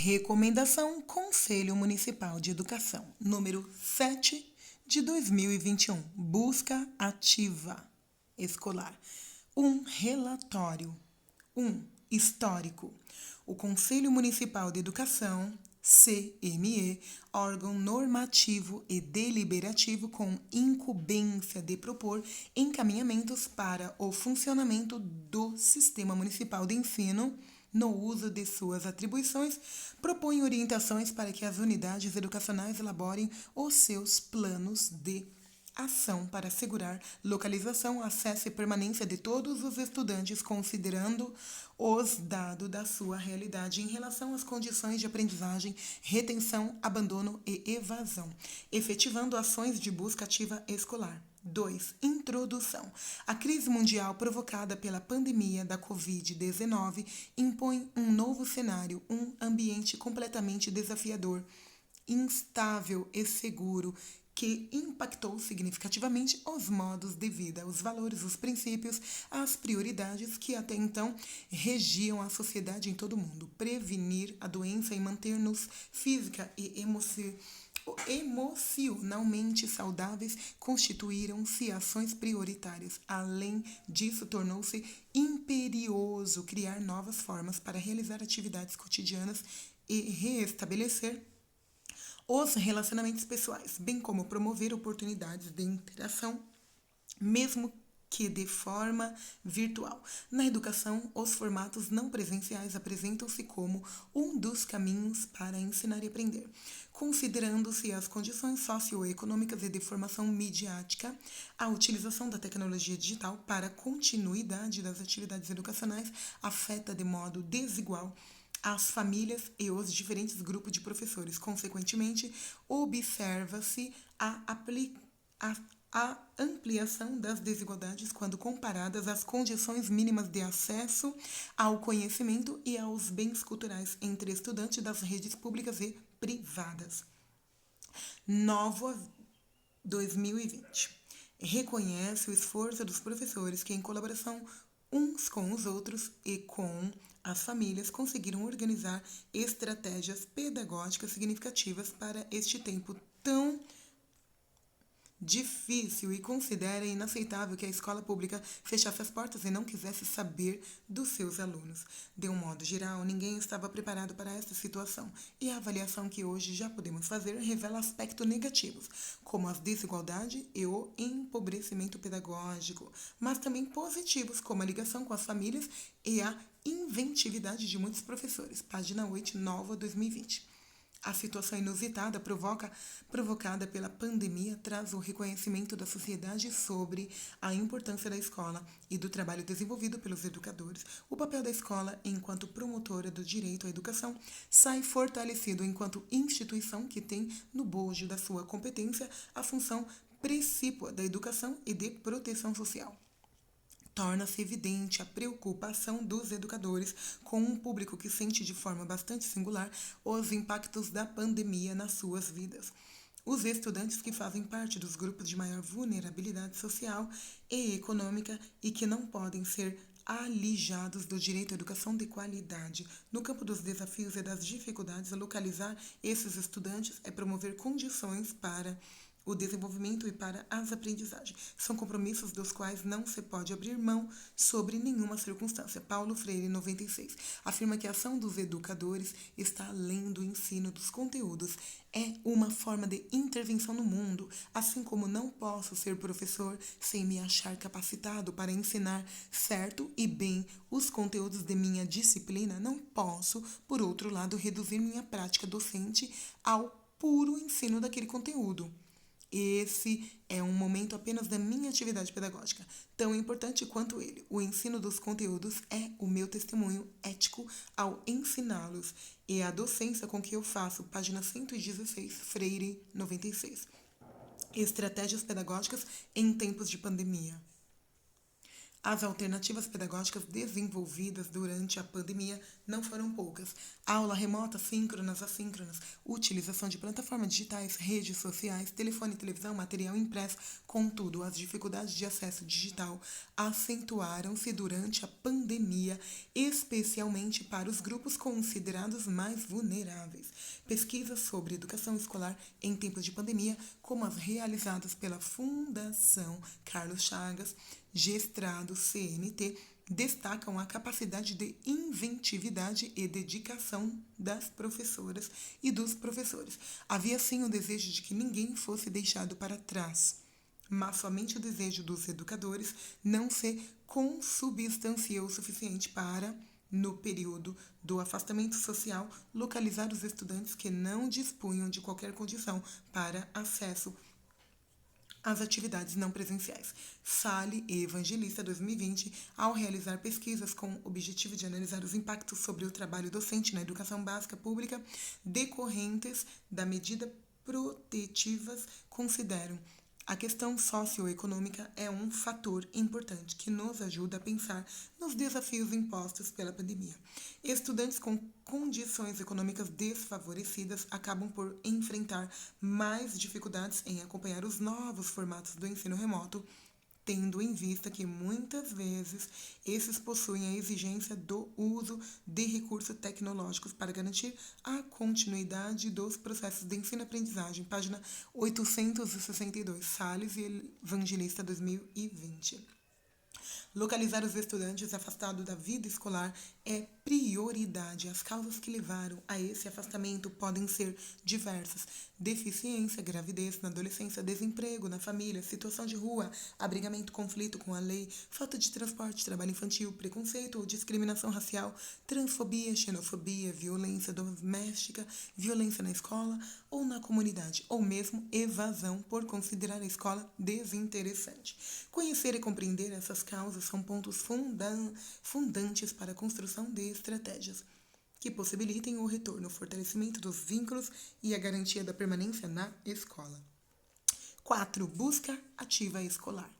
Recomendação Conselho Municipal de Educação, número 7 de 2021. Busca ativa escolar. Relatório. Histórico. O Conselho Municipal de Educação, CME, órgão normativo e deliberativo com incumbência de propor encaminhamentos para o funcionamento do Sistema Municipal de Ensino, no uso de suas atribuições, propõe orientações para que as unidades educacionais elaborem os seus planos de ação para assegurar localização, acesso e permanência de todos os estudantes, considerando os dados da sua realidade em relação às condições de aprendizagem, retenção, abandono e evasão, efetivando ações de busca ativa escolar. 2. Introdução. A crise mundial provocada pela pandemia da Covid-19 impõe um novo cenário, um ambiente completamente desafiador, instável e seguro, que impactou significativamente os modos de vida, os valores, os princípios, as prioridades que até então regiam a sociedade em todo o mundo. Prevenir a doença e manter-nos física e emocionalmente saudáveis constituíram-se ações prioritárias. Além disso, tornou-se imperioso criar novas formas para realizar atividades cotidianas e reestabelecer os relacionamentos pessoais, bem como promover oportunidades de interação, mesmo que de forma virtual. Na educação, os formatos não presenciais apresentam-se como um dos caminhos para ensinar e aprender. Considerando-se as condições socioeconômicas e de formação midiática, a utilização da tecnologia digital para a continuidade das atividades educacionais afeta de modo desigual as famílias e os diferentes grupos de professores. Consequentemente, observa-se a ampliação das desigualdades quando comparadas às condições mínimas de acesso ao conhecimento e aos bens culturais entre estudantes das redes públicas e privadas. Nova 2020. Reconhece o esforço dos professores que, em colaboração uns com os outros e com as famílias, conseguiram organizar estratégias pedagógicas significativas para este tempo tão difícil e considera inaceitável que a escola pública fechasse as portas e não quisesse saber dos seus alunos. De um modo geral, ninguém estava preparado para esta situação e a avaliação que hoje já podemos fazer revela aspectos negativos, como a desigualdade e o empobrecimento pedagógico, mas também positivos, como a ligação com as famílias e a inventividade de muitos professores. Página 8, Nova 2020. A situação inusitada provocada pela pandemia traz o reconhecimento da sociedade sobre a importância da escola e do trabalho desenvolvido pelos educadores. O papel da escola, enquanto promotora do direito à educação, sai fortalecido enquanto instituição que tem no bojo da sua competência a função precípua da educação e de proteção social. Torna-se evidente a preocupação dos educadores com um público que sente de forma bastante singular os impactos da pandemia nas suas vidas. Os estudantes que fazem parte dos grupos de maior vulnerabilidade social e econômica e que não podem ser alijados do direito à educação de qualidade. No campo dos desafios e das dificuldades, localizar esses estudantes é promover condições para o desenvolvimento e para as aprendizagens. São compromissos dos quais não se pode abrir mão sobre nenhuma circunstância. Paulo Freire, 96, afirma que a ação dos educadores está além do ensino dos conteúdos. É uma forma de intervenção no mundo, assim como não posso ser professor sem me achar capacitado para ensinar certo e bem os conteúdos de minha disciplina, não posso, por outro lado, reduzir minha prática docente ao puro ensino daquele conteúdo. Esse é um momento apenas da minha atividade pedagógica, tão importante quanto ele. O ensino dos conteúdos é o meu testemunho ético ao ensiná-los e a docência com que eu faço. Página 116, Freire, 96. Estratégias pedagógicas em tempos de pandemia. As alternativas pedagógicas desenvolvidas durante a pandemia não foram poucas. Aula remota, síncronas, assíncronas, utilização de plataformas digitais, redes sociais, telefone e televisão, material impresso. Contudo, as dificuldades de acesso digital acentuaram-se durante a pandemia, especialmente para os grupos considerados mais vulneráveis. Pesquisas sobre educação escolar em tempos de pandemia, como as realizadas pela Fundação Carlos Chagas, Gestrado CNT, destacam a capacidade de inventividade e dedicação das professoras e dos professores. Havia sim o desejo de que ninguém fosse deixado para trás, mas somente o desejo dos educadores não se consubstanciou o suficiente para, no período do afastamento social, localizar os estudantes que não dispunham de qualquer condição para acesso às atividades não presenciais. Sale e Evangelista 2020, ao realizar pesquisas com o objetivo de analisar os impactos sobre o trabalho docente na educação básica pública decorrentes da medida protetivas, consideram a questão socioeconômica é um fator importante que nos ajuda a pensar nos desafios impostos pela pandemia. Estudantes com condições econômicas desfavorecidas acabam por enfrentar mais dificuldades em acompanhar os novos formatos do ensino remoto, tendo em vista que muitas vezes esses possuem a exigência do uso de recursos tecnológicos para garantir a continuidade dos processos de ensino-aprendizagem. Página 862, Sales e Evangelista 2020. Localizar os estudantes afastados da vida escolar é prioridade. As causas que levaram a esse afastamento podem ser diversas: deficiência, gravidez na adolescência, desemprego na família, situação de rua, abrigamento, conflito com a lei, falta de transporte, trabalho infantil, preconceito ou discriminação racial, transfobia, xenofobia, violência doméstica, violência na escola ou na comunidade, ou mesmo evasão por considerar a escola desinteressante. Conhecer e compreender essas causas são pontos fundantes para a construção de estratégias que possibilitem o retorno, o fortalecimento dos vínculos e a garantia da permanência na escola. 4. Busca ativa escolar.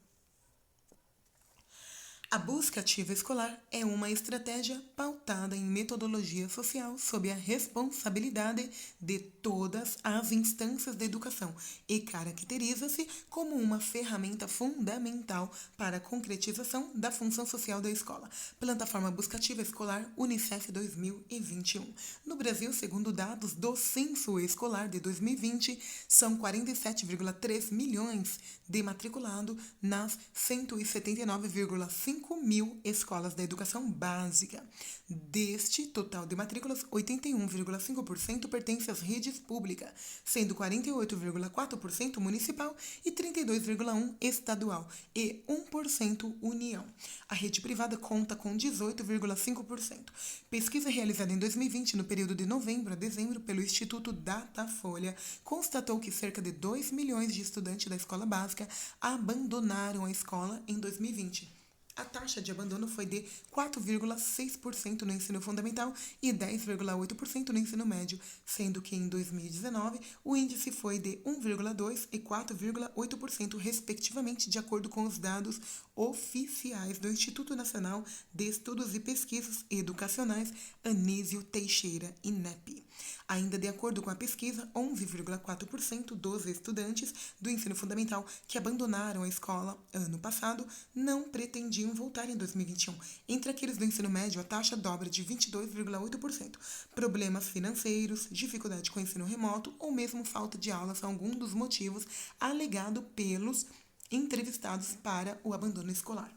A busca ativa escolar é uma estratégia pautada em metodologia social sob a responsabilidade de todas as instâncias da educação e caracteriza-se como uma ferramenta fundamental para a concretização da função social da escola. Plataforma Busca Ativa Escolar Unicef 2021. No Brasil, segundo dados do Censo Escolar de 2020, são 47,3 milhões de matriculados nas 179,5 mil escolas da educação básica. Deste total de matrículas, 81,5% pertence às redes públicas, sendo 48,4% municipal e 32,1% estadual e 1% União. A rede privada conta com 18,5%. Pesquisa realizada em 2020, no período de novembro a dezembro, pelo Instituto Datafolha, constatou que cerca de 2 milhões de estudantes da escola básica abandonaram a escola em 2020. A taxa de abandono foi de 4,6% no ensino fundamental e 10,8% no ensino médio, sendo que em 2019 o índice foi de 1,2% e 4,8%, respectivamente, de acordo com os dados oficiais do Instituto Nacional de Estudos e Pesquisas Educacionais Anísio Teixeira, INEP. Ainda de acordo com a pesquisa, 11,4% dos estudantes do ensino fundamental que abandonaram a escola ano passado não pretendiam voltar em 2021. Entre aqueles do ensino médio, a taxa dobra de 22,8%. Problemas financeiros, dificuldade com o ensino remoto ou mesmo falta de aulas são alguns dos motivos alegados pelos entrevistados para o abandono escolar.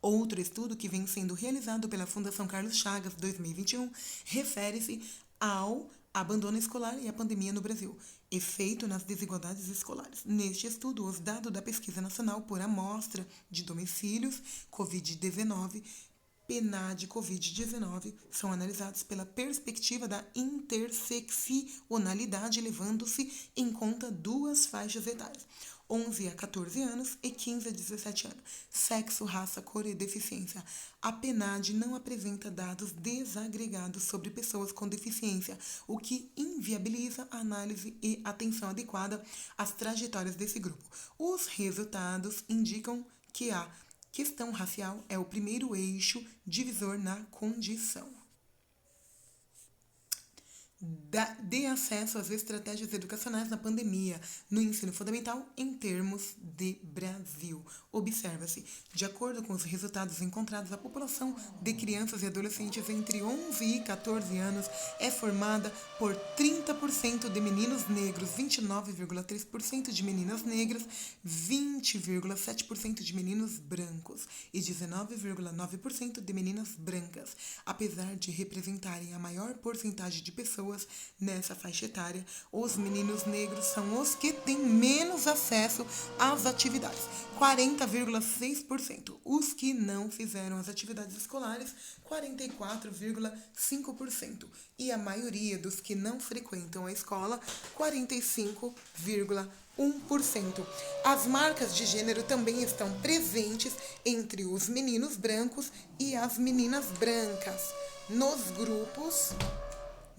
Outro estudo que vem sendo realizado pela Fundação Carlos Chagas 2021 refere-se ao abandono escolar e a pandemia no Brasil, efeito nas desigualdades escolares. Neste estudo, os dados da Pesquisa Nacional por Amostra de Domicílios Covid-19, PNAD Covid-19, são analisados pela perspectiva da interseccionalidade, levando-se em conta duas faixas etárias: 11 a 14 anos e 15 a 17 anos. Sexo, raça, cor e deficiência. A PNAD não apresenta dados desagregados sobre pessoas com deficiência, o que inviabiliza a análise e atenção adequada às trajetórias desse grupo. Os resultados indicam que a questão racial é o primeiro eixo divisor na condição. de acesso às estratégias educacionais na pandemia, no ensino fundamental em termos de Brasil. Observa-se, de acordo com os resultados encontrados, a população de crianças e adolescentes entre 11 e 14 anos é formada por 30% de meninos negros, 29,3% de meninas negras, 20,7% de meninos brancos e 19,9% de meninas brancas. Apesar de representarem a maior porcentagem de pessoas nessa faixa etária, os meninos negros são os que têm menos acesso às atividades, 40,6%. Os que não fizeram as atividades escolares, 44,5%. E a maioria dos que não frequentam a escola, 45,1%. As marcas de gênero também estão presentes entre os meninos brancos e as meninas brancas. Nos grupos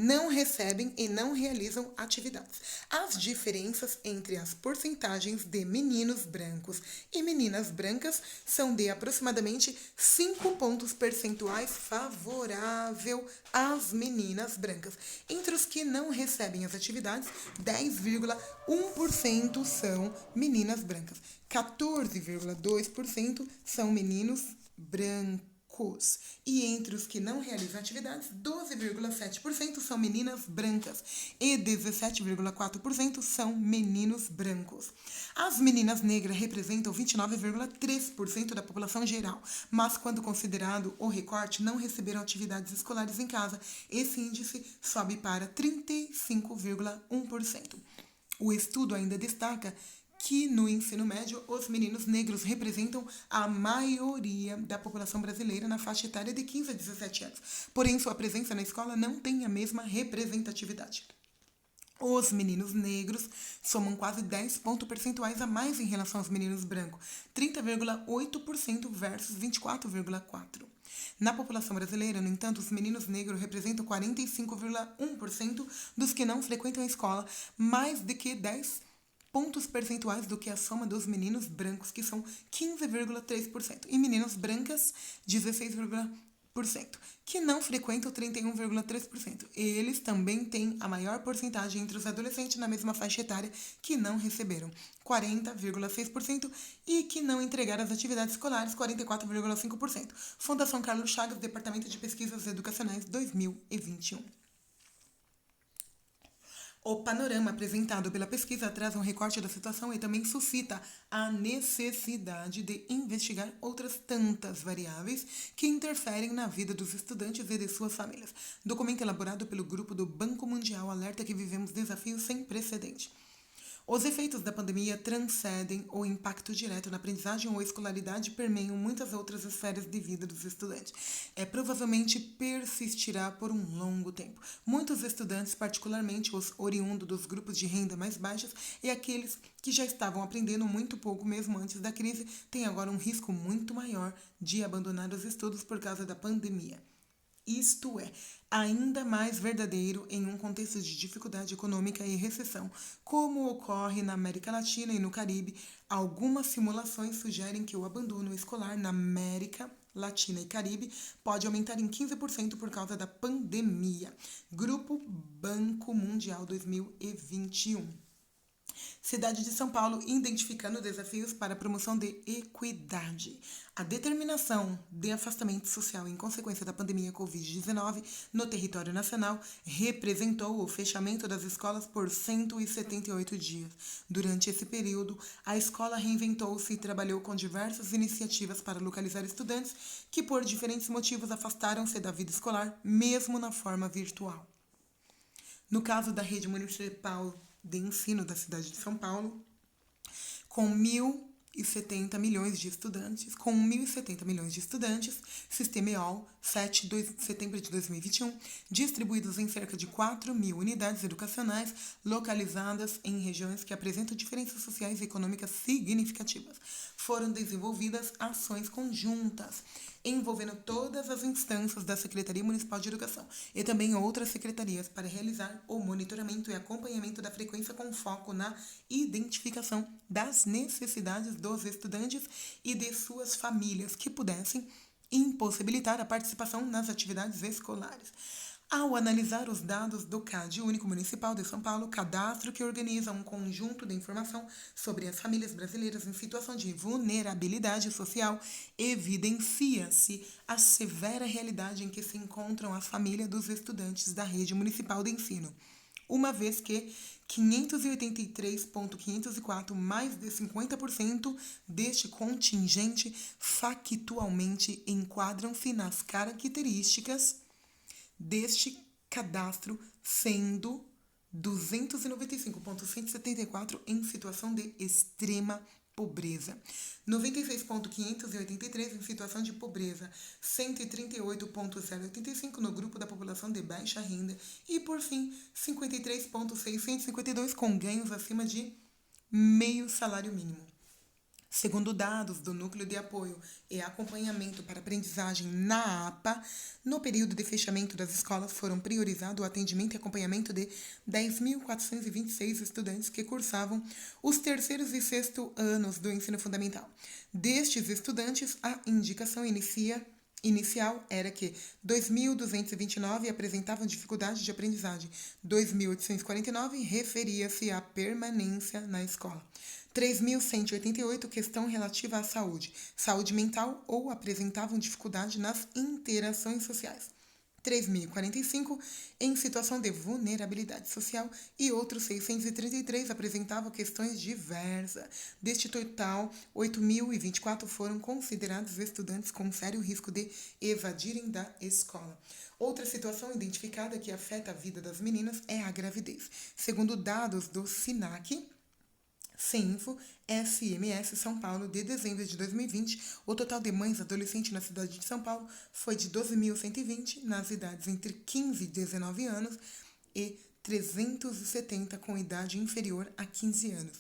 não recebem e não realizam atividades. As diferenças entre as porcentagens de meninos brancos e meninas brancas são de aproximadamente 5 pontos percentuais favorável às meninas brancas. Entre os que não recebem as atividades, 10,1% são meninas brancas, 14,2% são meninos brancos. E entre os que não realizam atividades, 12,7% são meninas brancas e 17,4% são meninos brancos. As meninas negras representam 29,3% da população geral, mas quando considerado o recorte, não receberam atividades escolares em casa. Esse índice sobe para 35,1%. O estudo ainda destaca que no ensino médio os meninos negros representam a maioria da população brasileira na faixa etária de 15 a 17 anos. Porém, sua presença na escola não tem a mesma representatividade. Os meninos negros somam quase 10 pontos percentuais a mais em relação aos meninos brancos, 30,8% versus 24,4%. Na população brasileira, no entanto, os meninos negros representam 45,1% dos que não frequentam a escola, mais de que 10 pontos percentuais do que a soma dos meninos brancos, que são 15,3%, e meninas brancas, 16,%, que não frequentam 31,3%. Eles também têm a maior porcentagem entre os adolescentes na mesma faixa etária que não receberam, 40,6%, e que não entregaram as atividades escolares, 44,5%. Fundação Carlos Chagas, Departamento de Pesquisas Educacionais, 2021. O panorama apresentado pela pesquisa traz um recorte da situação e também suscita a necessidade de investigar outras tantas variáveis que interferem na vida dos estudantes e de suas famílias. Documento elaborado pelo Grupo do Banco Mundial alerta que vivemos desafios sem precedente. Os efeitos da pandemia transcendem o impacto direto na aprendizagem ou escolaridade e permeiam muitas outras esferas de vida dos estudantes. Provavelmente persistirá por um longo tempo. Muitos estudantes, particularmente os oriundos dos grupos de renda mais baixas e aqueles que já estavam aprendendo muito pouco mesmo antes da crise, têm agora um risco muito maior de abandonar os estudos por causa da pandemia. Isto é ainda mais verdadeiro em um contexto de dificuldade econômica e recessão, como ocorre na América Latina e no Caribe. Algumas simulações sugerem que o abandono escolar na América Latina e Caribe pode aumentar em 15% por causa da pandemia. Grupo Banco Mundial 2021. Cidade de São Paulo, identificando desafios para a promoção de equidade. A determinação de afastamento social em consequência da pandemia Covid-19 no território nacional representou o fechamento das escolas por 178 dias. Durante esse período, a escola reinventou-se e trabalhou com diversas iniciativas para localizar estudantes que, por diferentes motivos, afastaram-se da vida escolar, mesmo na forma virtual. No caso da rede municipal de ensino da cidade de São Paulo, com 1.070 milhões de estudantes, Sistema EOL, 7 de setembro de 2021, distribuídos em cerca de 4.000 unidades educacionais localizadas em regiões que apresentam diferenças sociais e econômicas significativas. Foram desenvolvidas ações conjuntas envolvendo todas as instâncias da Secretaria Municipal de Educação e também outras secretarias para realizar o monitoramento e acompanhamento da frequência com foco na identificação das necessidades dos estudantes e de suas famílias que pudessem impossibilitar a participação nas atividades escolares. Ao analisar os dados do CAD Único Municipal de São Paulo, cadastro que organiza um conjunto de informação sobre as famílias brasileiras em situação de vulnerabilidade social, evidencia-se a severa realidade em que se encontram as famílias dos estudantes da rede municipal de ensino, uma vez que 583.504, mais de 50% deste contingente, factualmente enquadram-se nas características deste cadastro, sendo 295.174 em situação de extrema pobreza, 96.583 em situação de pobreza, 138.085 no grupo da população de baixa renda e, por fim, 53.652 com ganhos acima de meio salário mínimo. Segundo dados do Núcleo de Apoio e Acompanhamento para Aprendizagem na APA, no período de fechamento das escolas foram priorizados o atendimento e acompanhamento de 10.426 estudantes que cursavam os terceiros e sexto anos do ensino fundamental. Destes estudantes, a indicação inicial era que 2.229 apresentavam dificuldade de aprendizagem, 2.849 referia-se à permanência na escola, 3.188 questão relativa à saúde mental ou apresentavam dificuldade nas interações sociais, 3.045 em situação de vulnerabilidade social e outros 633 apresentavam questões diversas. Deste total, 8.024 foram considerados estudantes com sério risco de evadirem da escola. Outra situação identificada que afeta a vida das meninas é a gravidez. Segundo dados do SINAC, CENFO, SMS São Paulo, de dezembro de 2020, o total de mães adolescentes na cidade de São Paulo foi de 12.120 nas idades entre 15 e 19 anos e 370 com idade inferior a 15 anos,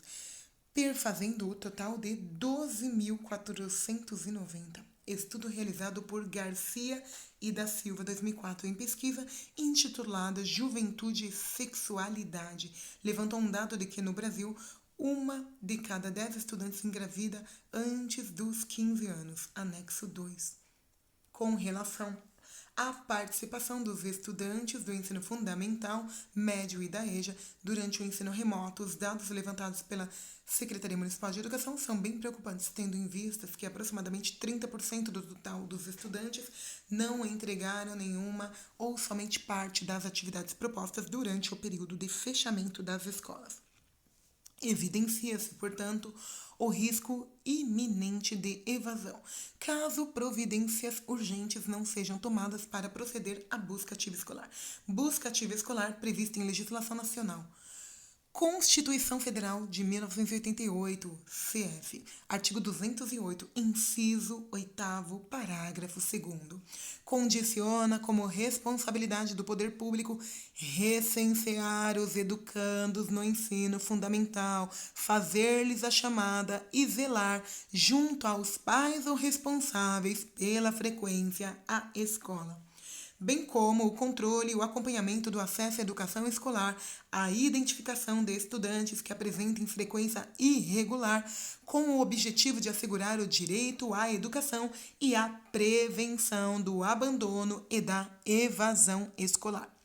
perfazendo o total de 12.490. Estudo realizado por Garcia e da Silva, 2004, em pesquisa intitulada Juventude e Sexualidade, levantou um dado de que no Brasil 1 de cada 10 estudantes engravida antes dos 15 anos, anexo 2. Com relação à participação dos estudantes do ensino fundamental, médio e da EJA durante o ensino remoto, os dados levantados pela Secretaria Municipal de Educação são bem preocupantes, tendo em vista que aproximadamente 30% do total dos estudantes não entregaram nenhuma ou somente parte das atividades propostas durante o período de fechamento das escolas. Evidencia-se, portanto, o risco iminente de evasão, caso providências urgentes não sejam tomadas para proceder à busca ativa escolar. Busca ativa escolar prevista em legislação nacional. Constituição Federal de 1988, CF, artigo 208, inciso 8º, parágrafo 2º, condiciona como responsabilidade do poder público recensear os educandos no ensino fundamental, fazer-lhes a chamada e zelar junto aos pais ou responsáveis pela frequência à escola, bem como o controle e o acompanhamento do acesso à educação escolar, a identificação de estudantes que apresentem frequência irregular, com o objetivo de assegurar o direito à educação e a prevenção do abandono e da evasão escolar.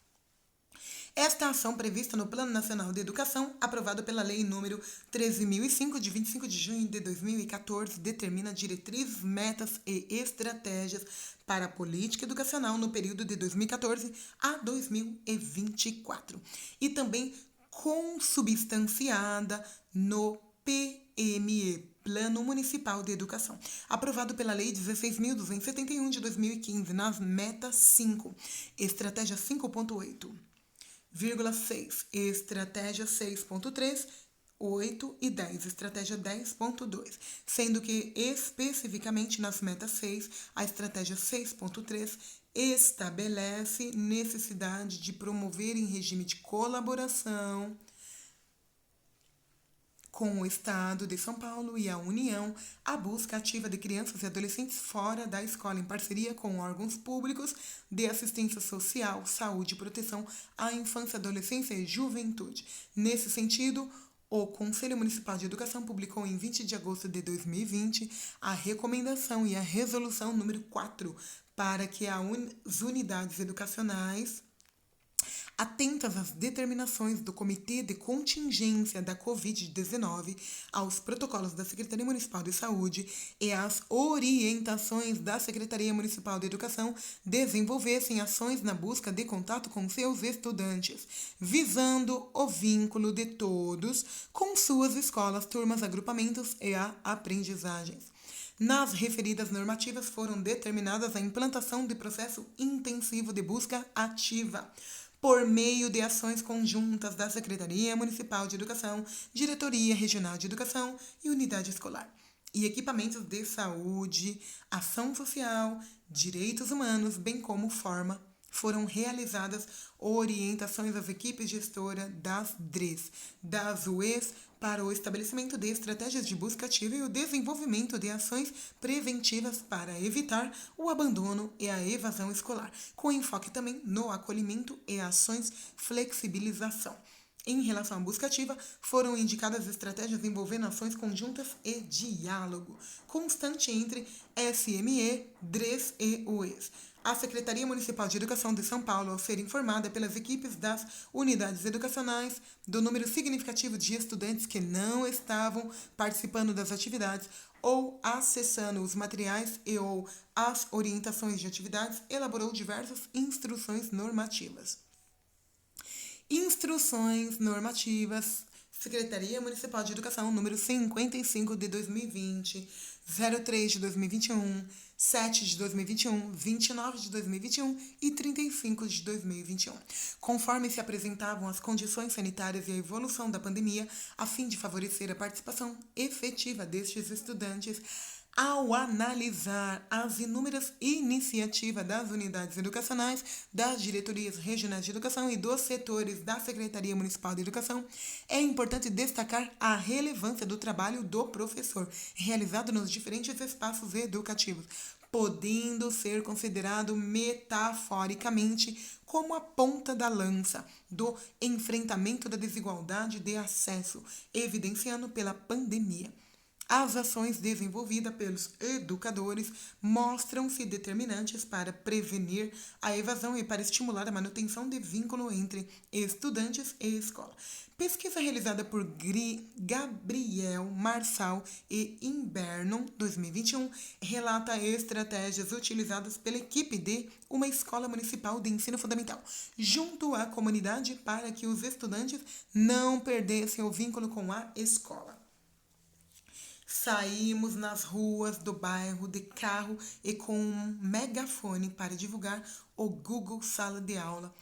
Esta ação prevista no Plano Nacional de Educação, aprovado pela Lei nº 13.005, de 25 de junho de 2014, determina diretrizes, metas e estratégias para a política educacional no período de 2014 a 2024 e também consubstanciada no PME, Plano Municipal de Educação, aprovado pela Lei 16.271 de 2015, nas metas 5, estratégia 5.8. 6, estratégia 6.3, 8 e 10, estratégia 10.2, sendo que especificamente nas metas 6, a estratégia 6.3 estabelece necessidade de promover em regime de colaboração com o Estado de São Paulo e a União, a busca ativa de crianças e adolescentes fora da escola, em parceria com órgãos públicos de assistência social, saúde e proteção à infância, adolescência e juventude. Nesse sentido, o Conselho Municipal de Educação publicou em 20 de agosto de 2020 a recomendação e a resolução número 4 para que as unidades educacionais Atentas às determinações do Comitê de Contingência da Covid-19, aos protocolos da Secretaria Municipal de Saúde e às orientações da Secretaria Municipal de Educação, desenvolvessem ações na busca de contato com seus estudantes, visando o vínculo de todos com suas escolas, turmas, agrupamentos e a aprendizagens. Nas referidas normativas foram determinadas a implantação de processo intensivo de busca ativa, por meio de ações conjuntas da Secretaria Municipal de Educação, Diretoria Regional de Educação e Unidade Escolar, e equipamentos de saúde, ação social, direitos humanos, bem como forma. Foram realizadas orientações às equipes gestoras das DREs, das UEs, para o estabelecimento de estratégias de busca ativa e o desenvolvimento de ações preventivas para evitar o abandono e a evasão escolar, com enfoque também no acolhimento e ações flexibilização. Em relação à busca ativa, foram indicadas estratégias envolvendo ações conjuntas e diálogo constante entre SME, DREs e UEs. A Secretaria Municipal de Educação de São Paulo, ao ser informada pelas equipes das unidades educacionais do número significativo de estudantes que não estavam participando das atividades ou acessando os materiais e ou as orientações de atividades, elaborou diversas instruções normativas. Instruções normativas, Secretaria Municipal de Educação, número 55 de 2020, 03 de 2021, 7 de 2021, 29 de 2021 e 35 de 2021, conforme se apresentavam as condições sanitárias e a evolução da pandemia, a fim de favorecer a participação efetiva destes estudantes. Ao analisar as inúmeras iniciativas das unidades educacionais, das diretorias regionais de educação e dos setores da Secretaria Municipal de Educação, é importante destacar a relevância do trabalho do professor, realizado nos diferentes espaços educativos, podendo ser considerado metaforicamente como a ponta da lança do enfrentamento da desigualdade de acesso, evidenciando pela pandemia. As ações desenvolvidas pelos educadores mostram-se determinantes para prevenir a evasão e para estimular a manutenção de vínculo entre estudantes e escola. Pesquisa realizada por Gabriel Marçal e Inbernon, 2021, relata estratégias utilizadas pela equipe de uma escola municipal de ensino fundamental, junto à comunidade, para que os estudantes não perdessem o vínculo com a escola. Saímos nas ruas do bairro de carro e com um megafone para divulgar o Google Sala de Aula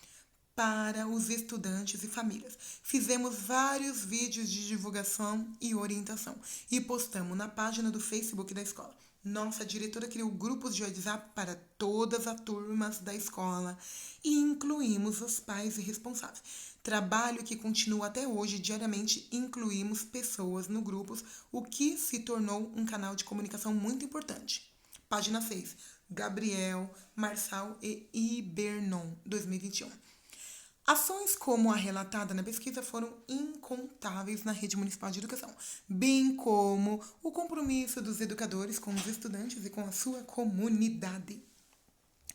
para os estudantes e famílias. Fizemos vários vídeos de divulgação e orientação e postamos na página do Facebook da escola. Nossa diretora criou grupos de WhatsApp para todas as turmas da escola e incluímos os pais e responsáveis. Trabalho que continua até hoje. Diariamente incluímos pessoas no grupos, o que se tornou um canal de comunicação muito importante. Página 6. Gabriel, Marçal e Ibernon, 2021. Ações como a relatada na pesquisa foram incontáveis na rede municipal de educação, bem como o compromisso dos educadores com os estudantes e com a sua comunidade.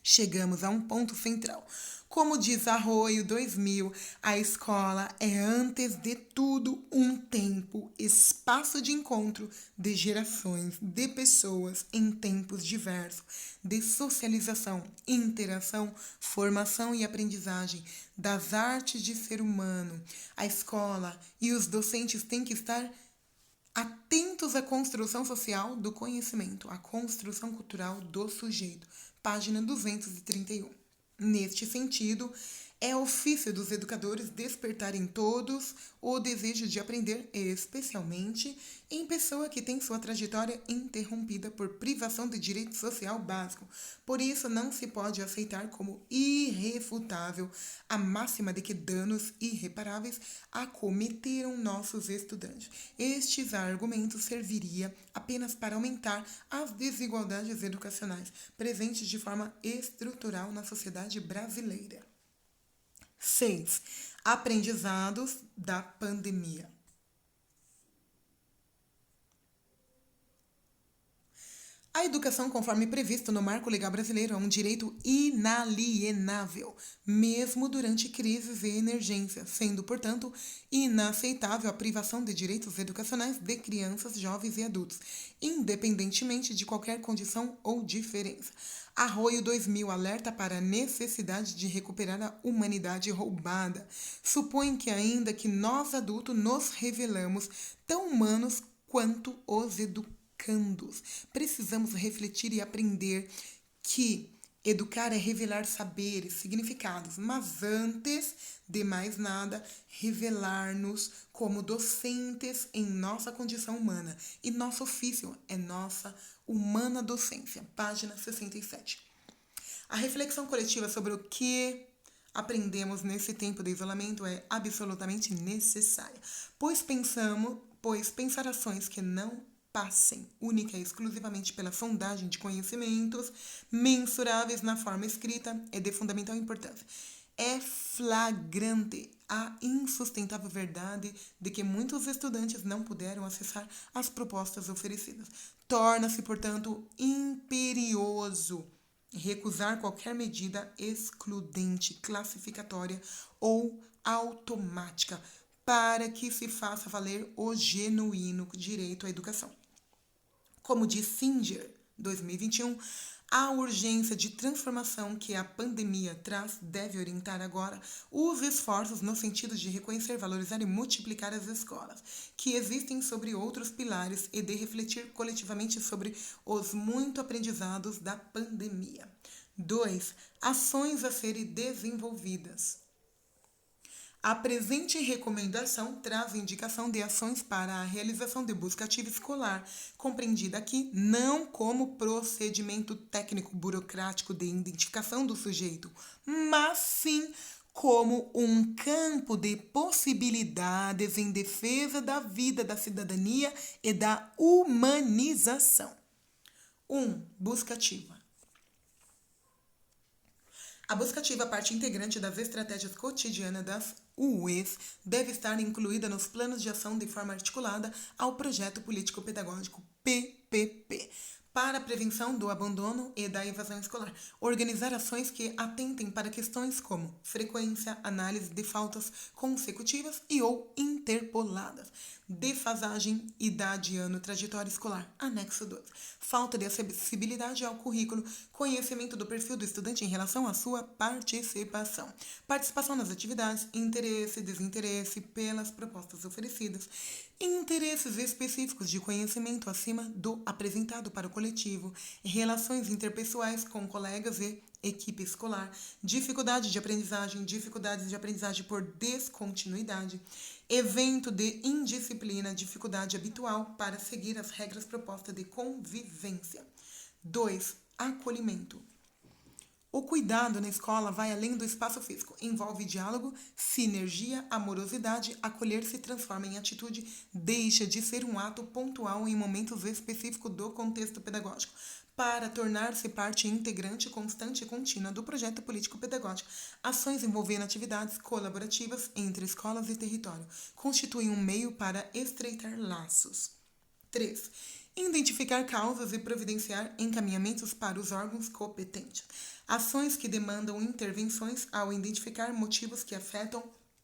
Chegamos a um ponto central. Como diz Arroio 2000, a escola é, antes de tudo, um tempo, espaço de encontro de gerações, de pessoas em tempos diversos, de socialização, interação, formação e aprendizagem das artes de ser humano. A escola e os docentes têm que estar atentos à construção social do conhecimento, à construção cultural do sujeito. Página 231. Neste sentido, é ofício dos educadores despertar em todos o desejo de aprender, especialmente em pessoa que tem sua trajetória interrompida por privação de direito social básico. Por isso, não se pode aceitar como irrefutável a máxima de que danos irreparáveis acometeram nossos estudantes. Estes argumentos serviriam apenas para aumentar as desigualdades educacionais presentes de forma estrutural na sociedade brasileira. 6. Aprendizados da pandemia. A educação, conforme previsto no Marco Legal Brasileiro, é um direito inalienável, mesmo durante crises e emergências, sendo, portanto, inaceitável a privação de direitos educacionais de crianças, jovens e adultos, independentemente de qualquer condição ou diferença. Arroio 2000 alerta para a necessidade de recuperar a humanidade roubada. Supõe que ainda que nós adultos nos revelamos tão humanos quanto os educandos. Precisamos refletir e aprender que educar é revelar saberes, significados, mas antes de mais nada, revelar-nos como docentes em nossa condição humana. E nosso ofício é nossa humana docência. Página 67. A reflexão coletiva sobre o que aprendemos nesse tempo de isolamento é absolutamente necessária, pois pensar ações que não passem única e exclusivamente pela sondagem de conhecimentos mensuráveis na forma escrita é de fundamental importância. É flagrante a insustentável verdade de que muitos estudantes não puderam acessar as propostas oferecidas. Torna-se, portanto, imperioso recusar qualquer medida excludente, classificatória ou automática para que se faça valer o genuíno direito à educação. Como diz Singer, 2021, a urgência de transformação que a pandemia traz deve orientar agora os esforços no sentido de reconhecer, valorizar e multiplicar as escolas, que existem sobre outros pilares e de refletir coletivamente sobre os muito aprendizados da pandemia. 2. Ações a serem desenvolvidas. A presente recomendação traz indicação de ações para a realização de busca ativa escolar, compreendida aqui não como procedimento técnico burocrático de identificação do sujeito, mas sim como um campo de possibilidades em defesa da vida, da cidadania e da humanização. 1. Busca ativa. A busca ativa, parte integrante das estratégias cotidianas das UEs, deve estar incluída nos planos de ação de forma articulada ao projeto político-pedagógico PPP, para a prevenção do abandono e da evasão escolar. Organizar ações que atentem para questões como frequência, análise de faltas consecutivas e ou interpoladas, defasagem, idade, ano, trajetória escolar, anexo 2, falta de acessibilidade ao currículo, conhecimento do perfil do estudante em relação à sua participação, participação nas atividades, interesse, desinteresse pelas propostas oferecidas, interesses específicos de conhecimento acima do apresentado para o coletivo, relações interpessoais com colegas e equipe escolar, dificuldades de aprendizagem por descontinuidade, evento de indisciplina, dificuldade habitual para seguir as regras propostas de convivência. 2. Acolhimento. O cuidado na escola vai além do espaço físico, envolve diálogo, sinergia, amorosidade, acolher se transforma em atitude, deixa de ser um ato pontual em momentos específicos do contexto pedagógico, para tornar-se parte integrante, constante e contínua do projeto político-pedagógico. Ações envolvendo atividades colaborativas entre escolas e território constituem um meio para estreitar laços. 3. Identificar causas e providenciar encaminhamentos para os órgãos competentes. Ações que demandam intervenções ao identificar motivos que afetam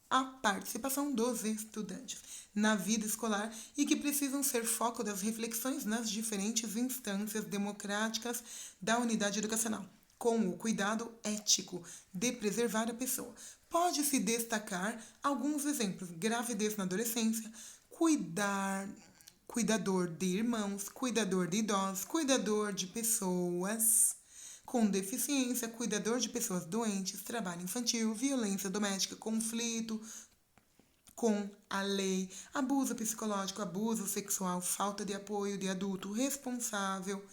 a participação dos estudantes na vida escolar e que precisam ser foco das reflexões nas diferentes instâncias democráticas da unidade educacional, com o cuidado ético de preservar a pessoa. Pode-se destacar alguns exemplos: gravidez na adolescência, cuidador de irmãos, cuidador de idosos, cuidador de pessoas com deficiência, cuidador de pessoas doentes, trabalho infantil, violência doméstica, conflito com a lei, abuso psicológico, abuso sexual, falta de apoio de adulto responsável,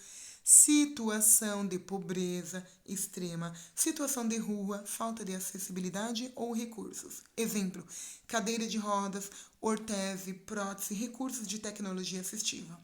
situação de pobreza extrema, situação de rua, falta de acessibilidade ou recursos. Exemplo: cadeira de rodas, ortese, prótese, recursos de tecnologia assistiva.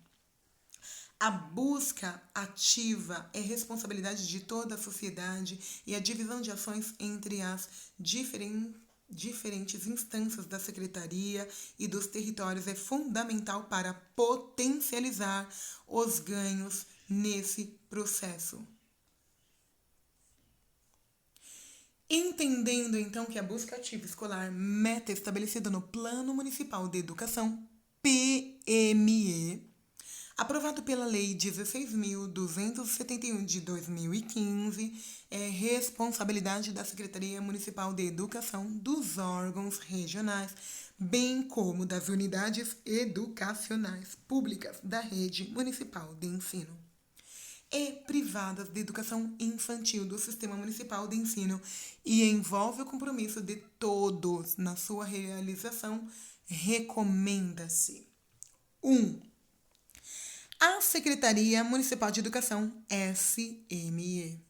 A busca ativa é responsabilidade de toda a sociedade e a divisão de ações entre as diferentes instâncias da Secretaria e dos territórios é fundamental para potencializar os ganhos nesse processo. Entendendo, então, que a busca ativa escolar, meta estabelecida no Plano Municipal de Educação, PME, aprovado pela Lei 16.271 de 2015, é responsabilidade da Secretaria Municipal de Educação, dos órgãos regionais, bem como das unidades educacionais públicas da rede municipal de ensino e privadas de educação infantil do Sistema Municipal de Ensino e envolve o compromisso de todos na sua realização, recomenda-se: 1. A Secretaria Municipal de Educação, SME,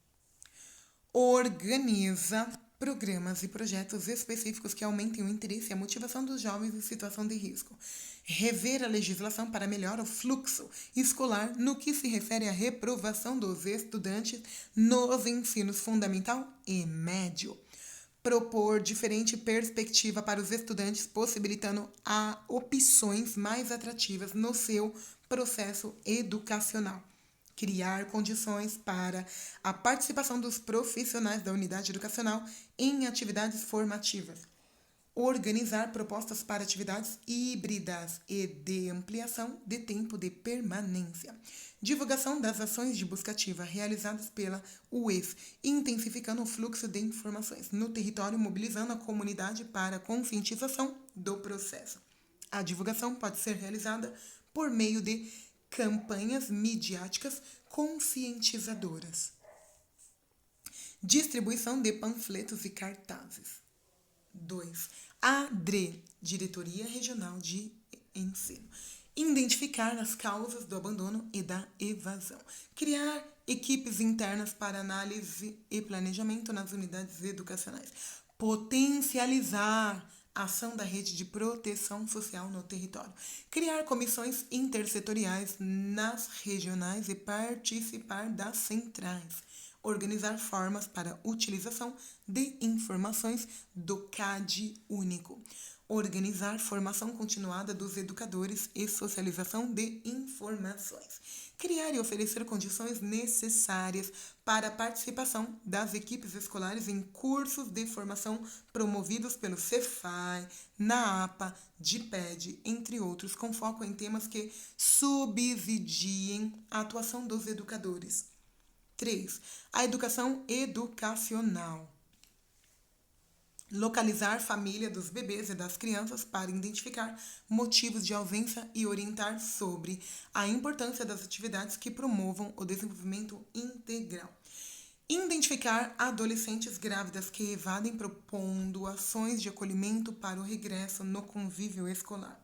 organiza programas e projetos específicos que aumentem o interesse e a motivação dos jovens em situação de risco. Rever a legislação para melhorar o fluxo escolar no que se refere à reprovação dos estudantes nos ensinos fundamental e médio. Propor diferente perspectiva para os estudantes, possibilitando opções mais atrativas no seu processo educacional. Criar condições para a participação dos profissionais da unidade educacional em atividades formativas. Organizar propostas para atividades híbridas e de ampliação de tempo de permanência. Divulgação das ações de busca ativa realizadas pela UEF, intensificando o fluxo de informações no território, mobilizando a comunidade para a conscientização do processo. A divulgação pode ser realizada por meio de campanhas midiáticas conscientizadoras. Distribuição de panfletos e cartazes. 2. ADRE, Diretoria Regional de Ensino. Identificar as causas do abandono e da evasão. Criar equipes internas para análise e planejamento nas unidades educacionais. Potencializar a ação da rede de proteção social no território. Criar comissões intersetoriais nas regionais e participar das centrais. Organizar formas para utilização de informações do CAD único. Organizar formação continuada dos educadores e socialização de informações. Criar e oferecer condições necessárias para a participação das equipes escolares em cursos de formação promovidos pelo Cefai, NAAPA, DIPED, entre outros, com foco em temas que subsidiem a atuação dos educadores. 3. A educação educacional. Localizar família dos bebês e das crianças para identificar motivos de ausência e orientar sobre a importância das atividades que promovam o desenvolvimento integral. Identificar adolescentes grávidas que evadem, propondo ações de acolhimento para o regresso no convívio escolar.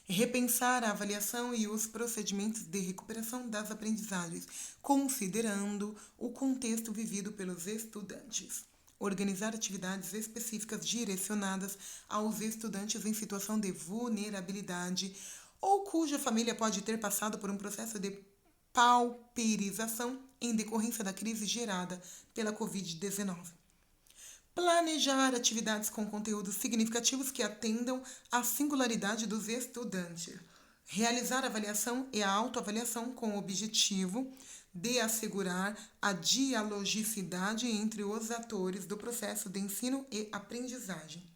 Repensar a avaliação e os procedimentos de recuperação das aprendizagens, considerando o contexto vivido pelos estudantes. Organizar atividades específicas direcionadas aos estudantes em situação de vulnerabilidade ou cuja família pode ter passado por um processo de pauperização em decorrência da crise gerada pela Covid-19. Planejar atividades com conteúdos significativos que atendam à singularidade dos estudantes. Realizar a avaliação e a autoavaliação com o objetivo de assegurar a dialogicidade entre os atores do processo de ensino e aprendizagem.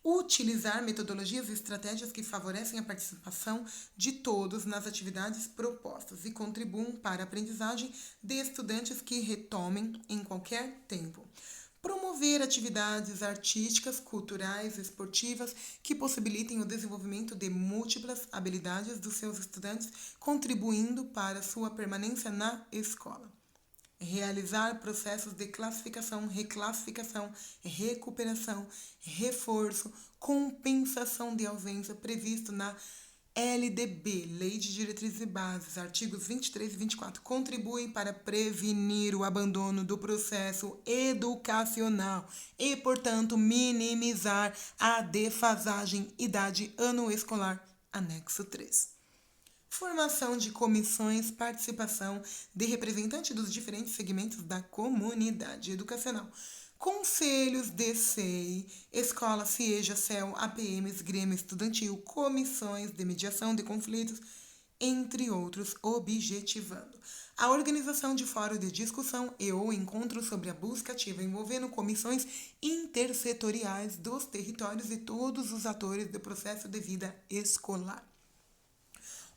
Utilizar metodologias e estratégias que favorecem a participação de todos nas atividades propostas e contribuam para a aprendizagem de estudantes que retomem em qualquer tempo. Promover atividades artísticas, culturais, esportivas que possibilitem o desenvolvimento de múltiplas habilidades dos seus estudantes, contribuindo para sua permanência na escola. Realizar processos de classificação, reclassificação, recuperação, reforço, compensação de ausência previsto na LDB, Lei de Diretrizes e Bases, artigos 23 e 24, contribuem para prevenir o abandono do processo educacional e, portanto, minimizar a defasagem idade-ano escolar, anexo 3. Formação de comissões, participação de representantes dos diferentes segmentos da comunidade educacional. Conselhos de SEI, Escola, CIEJA, CEL, APMs, Grêmio Estudantil, comissões de mediação de conflitos, entre outros, objetivando a organização de fórum de discussão e ou encontros sobre a busca ativa envolvendo comissões intersetoriais dos territórios e todos os atores do processo de vida escolar.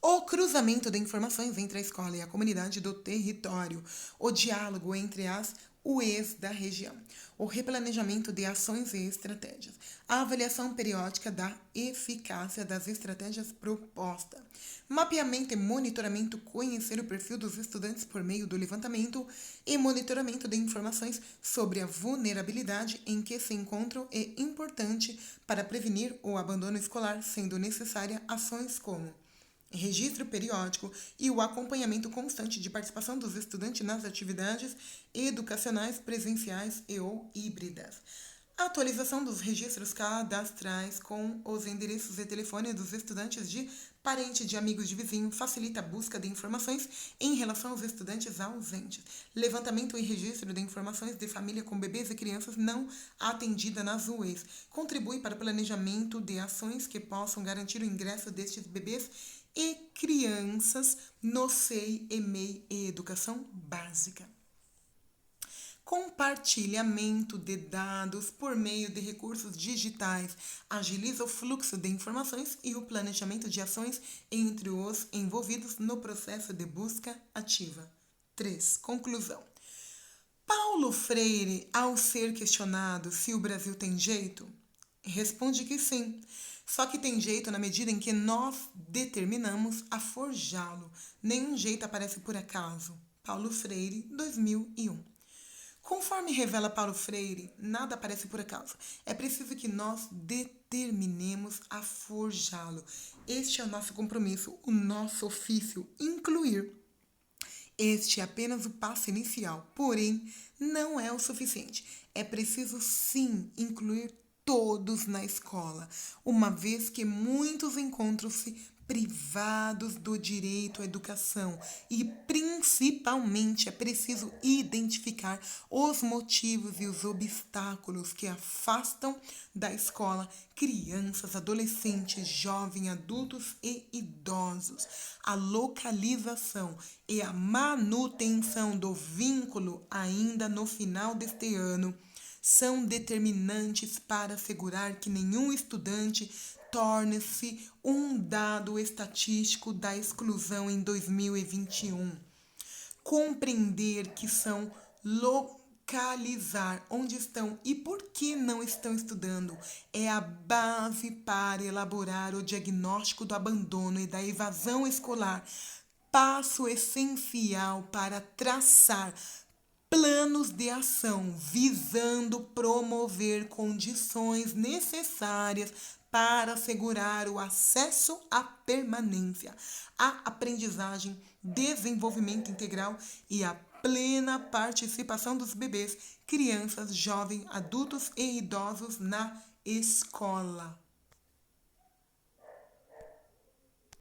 O cruzamento de informações entre a escola e a comunidade do território, o diálogo entre as UEs da região, o replanejamento de ações e estratégias, a avaliação periódica da eficácia das estratégias propostas, mapeamento e monitoramento, conhecer o perfil dos estudantes por meio do levantamento e monitoramento de informações sobre a vulnerabilidade em que se encontram é importante para prevenir o abandono escolar, sendo necessária ações como registro periódico e o acompanhamento constante de participação dos estudantes nas atividades educacionais presenciais e ou híbridas. A atualização dos registros cadastrais com os endereços e telefone dos estudantes de parente, de amigos, de vizinho, facilita a busca de informações em relação aos estudantes ausentes. Levantamento e registro de informações de família com bebês e crianças não atendida nas UEs. Contribui para o planejamento de ações que possam garantir o ingresso destes bebês e crianças no SEI, EMEI e educação básica. Compartilhamento de dados por meio de recursos digitais agiliza o fluxo de informações e o planejamento de ações entre os envolvidos no processo de busca ativa. 3. Conclusão. Paulo Freire, ao ser questionado se o Brasil tem jeito, responde que sim. Só que tem jeito na medida em que nós determinamos a forjá-lo. Nenhum jeito aparece por acaso. Paulo Freire, 2001. Conforme revela Paulo Freire, nada aparece por acaso. É preciso que nós determinemos a forjá-lo. Este é o nosso compromisso, o nosso ofício, incluir. Este é apenas o passo inicial, porém, não é o suficiente. É preciso, sim, incluir todos na escola, uma vez que muitos encontram-se privados do direito à educação e, principalmente, é preciso identificar os motivos e os obstáculos que afastam da escola crianças, adolescentes, jovens, adultos e idosos. A localização e a manutenção do vínculo ainda no final deste ano são determinantes para assegurar que nenhum estudante torne-se um dado estatístico da exclusão em 2021. Compreender que são localizar onde estão e por que não estão estudando é a base para elaborar o diagnóstico do abandono e da evasão escolar, passo essencial para traçar planos de ação visando promover condições necessárias para assegurar o acesso à permanência, à aprendizagem, desenvolvimento integral e a plena participação dos bebês, crianças, jovens, adultos e idosos na escola.